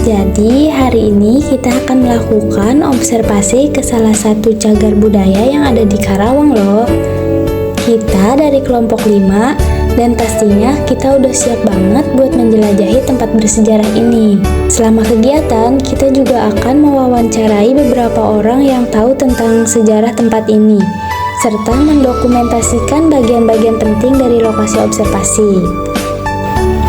Jadi hari ini kita akan melakukan observasi ke salah satu cagar budaya yang ada di Karawang loh. Kita dari kelompok 5 dan pastinya kita udah siap banget buat menjelajahi tempat bersejarah ini. Selama kegiatan, kita juga akan mewawancarai beberapa orang yang tahu tentang sejarah tempat ini, serta mendokumentasikan bagian-bagian penting dari lokasi observasi.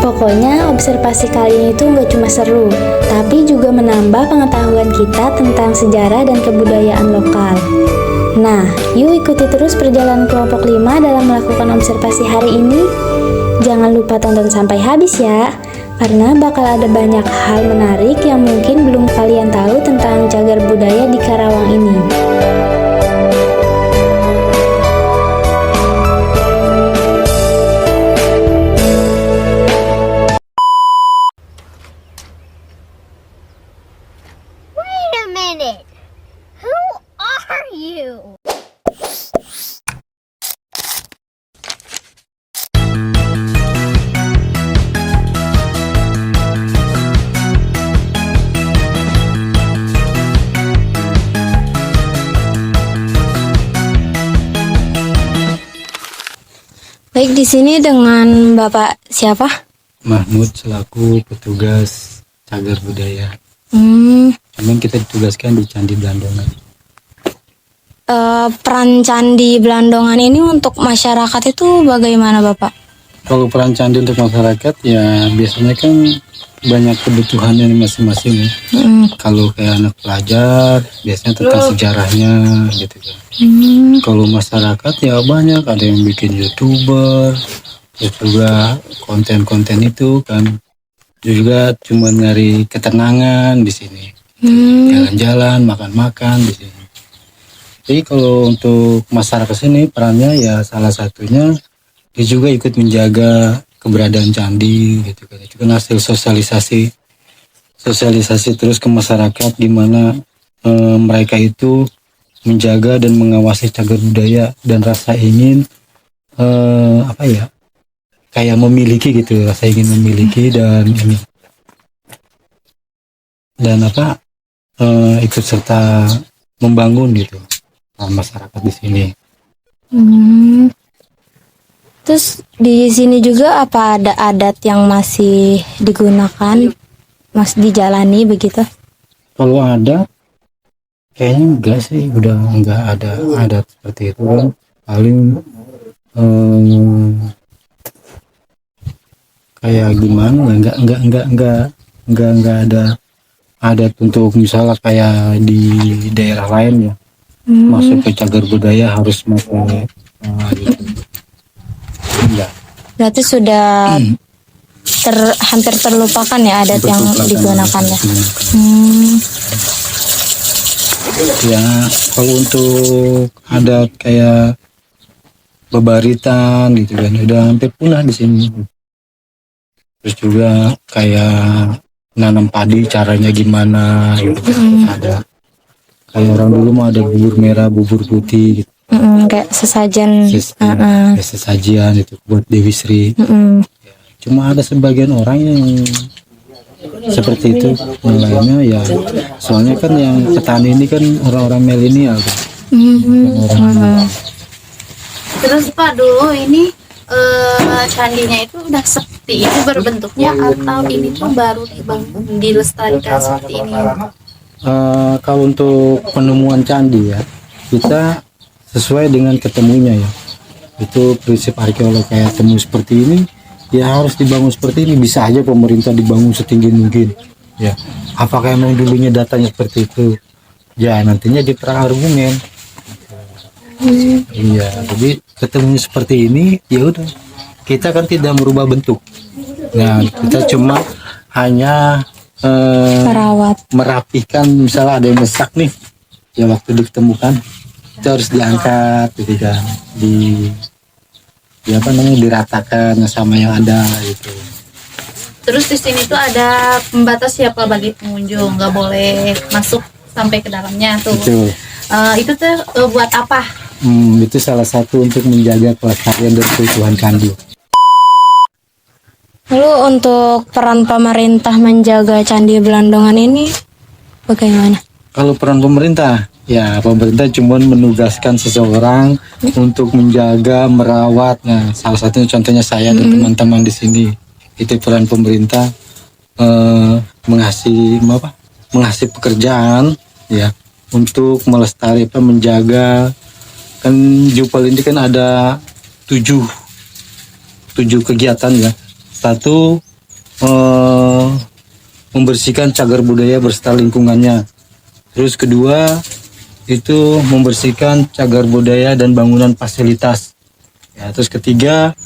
Pokoknya observasi kali ini tuh nggak cuma seru, tapi juga menambah pengetahuan kita tentang sejarah dan kebudayaan lokal. Nah, yuk ikuti terus perjalanan kelompok 5 dalam melakukan observasi hari ini. Jangan lupa tonton sampai habis ya, karena bakal ada banyak hal menarik yang mungkin belum kalian tahu tentang cagar budaya di Karawang ini. Who are you? Baik, di sini dengan Bapak siapa? Mahmud selaku petugas cagar budaya. Memang kita ditugaskan di Candi Blandongan. Peran Candi Blandongan ini untuk masyarakat itu bagaimana Bapak? Kalau peran candi untuk masyarakat ya biasanya kan banyak kebutuhannya masing-masing ya. Kalau kayak anak pelajar biasanya tentang sejarahnya gitu kan. Kalau masyarakat ya banyak, ada yang bikin YouTuber, terus juga konten-konten itu kan juga cuma nyari ketenangan di sini. Jalan-jalan, makan-makan di sini. Jadi kalau untuk masyarakat sini perannya ya salah satunya dia juga ikut menjaga keberadaan candi gitu kan. Itu kan hasil sosialisasi terus ke masyarakat di mana mereka itu menjaga dan mengawasi cagar budaya dan rasa ingin kayak memiliki gitu, rasa ingin memiliki dan ini dan ikut serta membangun gitu masyarakat di sini. Terus di sini juga apa ada adat yang masih digunakan, masih dijalani begitu? Kalau ada, kayaknya enggak sih, udah enggak ada adat seperti itu kan. Paling kayak gimana ya, enggak ada adat untuk misalnya kayak di daerah lain ya. Masuk ke cagar budaya harus pakai gitu. Enggak. Berarti sudah hampir terlupakan ya adat yang digunakan ya. Ya kalau untuk adat kayak babaritan gitu kan udah hampir punah di sini. Terus juga kayak nanam padi caranya gimana gitu kan. Ada kayak orang dulu mah ada bubur merah, bubur putih gitu. Kayak sesajen. Sesajian itu buat Dewi Sri. Cuma ada sebagian orang yang seperti itu, yang lainnya ya soalnya kan yang petani ini kan orang-orang milenial kan. Terus Pak, dulu ini candinya itu udah seperti itu berbentuknya atau ini tuh baru dibangun dilestarikan seperti ini? Kalau untuk penemuan candi ya kita sesuai dengan ketemunya ya, itu prinsip arkeolog, kayak temu seperti ini ya harus dibangun seperti ini. Bisa aja pemerintah dibangun setinggi mungkin ya, apakah emang dulunya datanya seperti itu ya, nantinya diperang argumen. Iya, jadi ketemu seperti ini ya udah, kita kan tidak merubah bentuk. Nah, kita cuma hanya merapihkan. Misalnya ada yang mesak nih ya, waktu ditemukan itu harus diangkat gitu kan, diratakan sama yang ada gitu. Terus di sini tuh ada pembatas siapa bagi pengunjung, nggak boleh masuk sampai ke dalamnya tuh. Betul. Itu tuh buat apa? Itu salah satu untuk menjaga kelestarian dan keutuhan candi. Lalu untuk peran pemerintah menjaga Candi Belandongan ini bagaimana? Kalau peran pemerintah, ya pemerintah cuma menugaskan seseorang untuk menjaga, merawat. Nah, salah satunya contohnya saya dan teman-teman di sini. Itu peran pemerintah mengasih pekerjaan ya untuk melestarikan, menjaga. Kan Jupal ini kan ada tujuh kegiatan ya. Satu, membersihkan cagar budaya beserta lingkungannya. Terus kedua, itu membersihkan cagar budaya dan bangunan fasilitas. Ya, terus ketiga,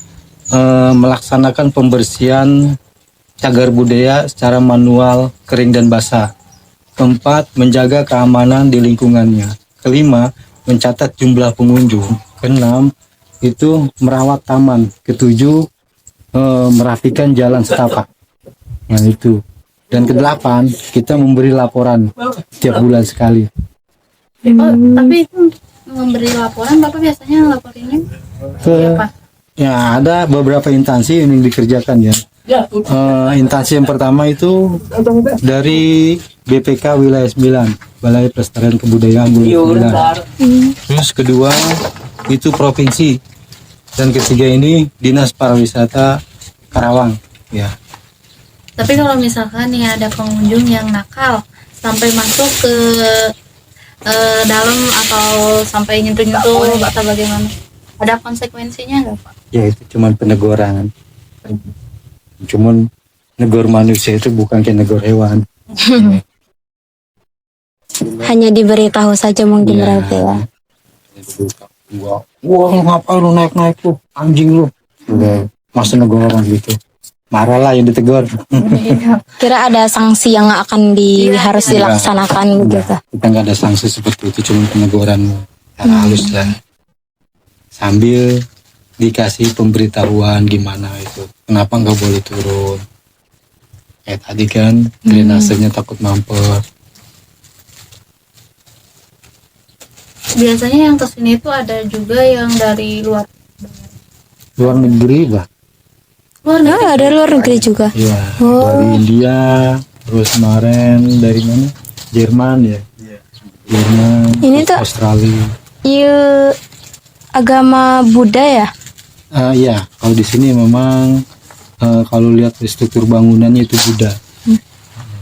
melaksanakan pembersihan cagar budaya secara manual, kering dan basah. Keempat, menjaga keamanan di lingkungannya. Kelima, mencatat jumlah pengunjung. Keenam, itu merawat taman. Ketujuh, merapikan jalan setapak. Nah itu. Dan kedelapan, kita memberi laporan tiap bulan sekali. Oh, tapi itu memberi laporan, Bapak biasanya laporinnya apa? Ya ada beberapa instansi yang dikerjakan ya. Instansi yang pertama itu dari BPK Wilayah 9, Balai Pelestarian Kebudayaan Wilayah 9. Terus kedua itu provinsi. Dan ketiga ini Dinas Pariwisata Karawang ya. Tapi kalau misalkan nih ada pengunjung yang nakal sampai masuk ke dalam atau sampai nyentuh-nyentuh atau bagaimana, ada konsekuensinya nggak Pak? Ya itu cuman peneguran. Cuman negor manusia itu bukan kayak negor hewan. Hanya diberitahu saja mungkin Ya. berarti ya. Wah, ngapain lu naik-naik lu, anjing lu. Udah, masa negor orang gitu. Marah lah yang ditegur. Kira ada sanksi yang akan harus dilaksanakan gitu. Kita nggak ada sanksi seperti itu, cuma peneguran secara halus lah. Sambil dikasih pemberitahuan gimana itu, kenapa nggak boleh turun. Kayak tadi kan, drainasenya takut mampet. Biasanya yang kesini itu ada juga yang dari luar Negeri bah. Ada luar negeri juga. Iya, dari India, terus kemarin dari mana? Jerman ya. Jerman, Ini terus tuh Australia. Iya, agama Buddha ya? Iya, kalau di sini memang kalau lihat struktur bangunannya itu Buddha.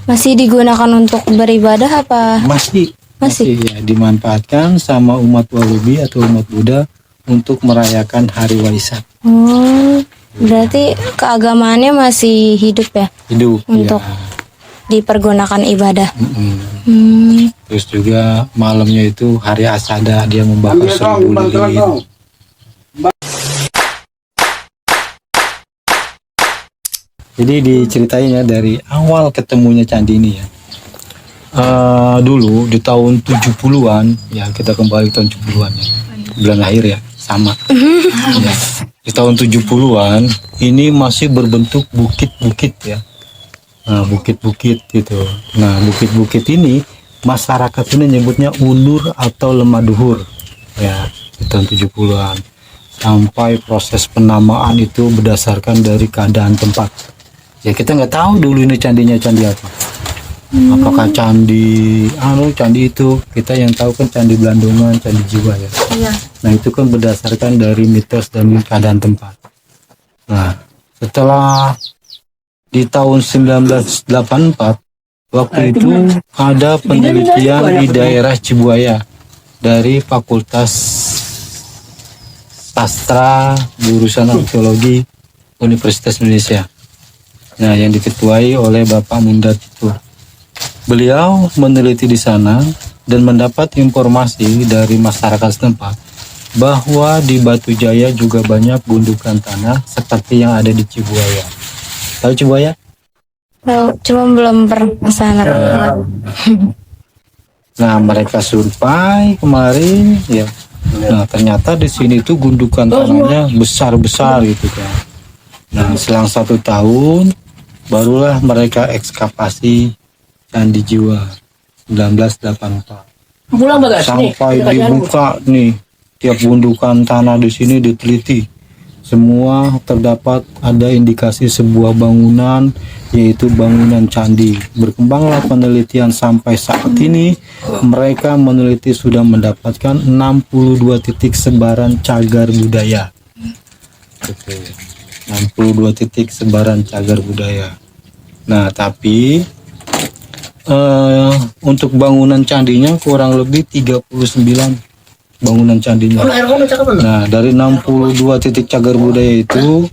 Masih digunakan untuk beribadah apa? Masih Masih? ya dimanfaatkan sama umat Walubi atau umat Buddha untuk merayakan hari Waisak. Oh, berarti keagamaannya masih hidup ya? Hidup Untuk ya. dipergunakan ibadah. Mm-mm. Terus juga malamnya itu hari Asada, dia membakar 1000 lilin. Jadi diceritain ya dari awal ketemunya candi ini ya. Dulu di tahun 70-an ya, kita kembali tahun 70-an ya. Bulan akhir ya, sama. Ya. Di tahun 70-an ini masih berbentuk bukit-bukit ya. Nah, bukit-bukit gitu. Nah, bukit-bukit ini masyarakat ini nyebutnya ulur atau lemaduhur ya, di tahun 70-an. Sampai proses penamaan itu berdasarkan dari keadaan tempat. Ya kita nggak tahu dulu ini candinya candi apa. Apakah candi itu kita yang tahu kan candi Belandongan, candi Jiwa ya. Iya. Nah itu kan berdasarkan dari mitos dan keadaan tempat. Nah setelah di tahun 1984 waktu itu ada penelitian di daerah Cibuaya dari Fakultas Sastra Jurusan Arkeologi Universitas Indonesia. Nah, yang diketuai oleh Bapak Mundat itu. Beliau meneliti di sana dan mendapat informasi dari masyarakat setempat bahwa di Batu Jaya juga banyak gundukan tanah seperti yang ada di Cibuaya. Tahu Cibuaya? Tahu, cuma belum pernah ke sana. Nah, mereka survei kemarin ya. Nah, ternyata di sini tuh gundukan tanahnya besar-besar gitu kan. Nah, selang 1 tahun barulah mereka ekskavasi Candi Jiwa 1984. Sampai dibuka nih tiap gundukan tanah di sini diteliti semua terdapat ada indikasi sebuah bangunan, yaitu bangunan candi. Berkembanglah penelitian sampai saat ini, mereka meneliti sudah mendapatkan 62 titik sebaran cagar budaya. Oke, 62 titik sebaran cagar budaya. Nah, tapi untuk bangunan candinya kurang lebih 39 bangunan candinya. Nah, dari 62 titik cagar budaya itu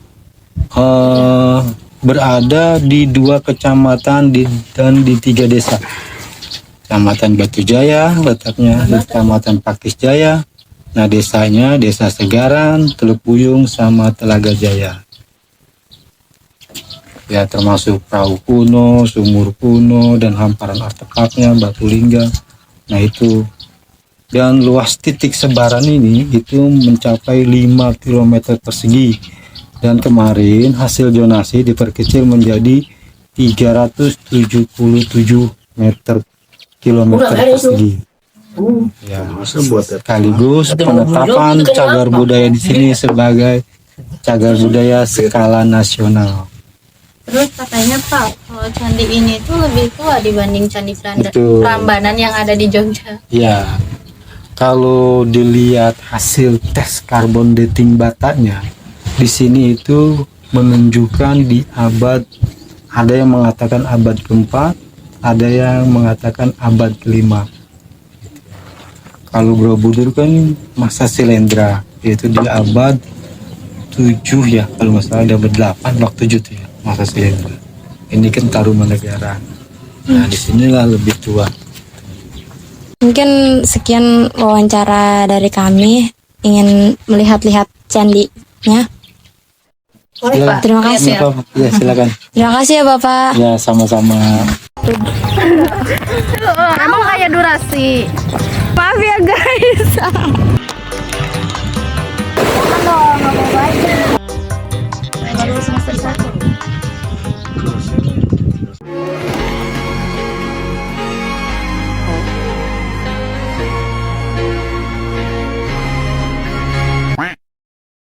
berada di 2 kecamatan dan di 3 desa. Kecamatan Batu Jaya letaknya di Kecamatan Pakis Jaya. Nah, desanya Desa Segaran, Teluk Buyung, sama Telaga Jaya. Ya, termasuk perahu kuno, sumur kuno, dan hamparan artefaknya, batu lingga. Nah, itu. Dan luas titik sebaran ini itu mencapai 5 km persegi. Dan kemarin hasil zonasi diperkecil menjadi 377 kilometer persegi. Ya, sekaligus penetapan cagar budaya di sini sebagai cagar budaya skala nasional. Terus katanya Pak, kalau candi ini tuh lebih tua dibanding candi Prambanan yang ada di Jogja. Ya, kalau dilihat hasil tes karbon dating batanya, di sini itu menunjukkan di abad, ada yang mengatakan abad ke-4, ada yang mengatakan abad ke-5. Kalau Borobudur kan masa Silendra, yaitu di abad 7 ya, kalau nggak salah di abad 8, waktu 7 tuh ya, masa Silendra. Ini kan Tarumanegara. Nah, disinilah lebih tua. Mungkin sekian wawancara dari kami, ingin melihat-lihat candinya. Ya, Terima kasih. Ya, silakan. Terima kasih ya Bapak. Ya, sama-sama. Emang kayak durasi. Maaf ya guys. Dong,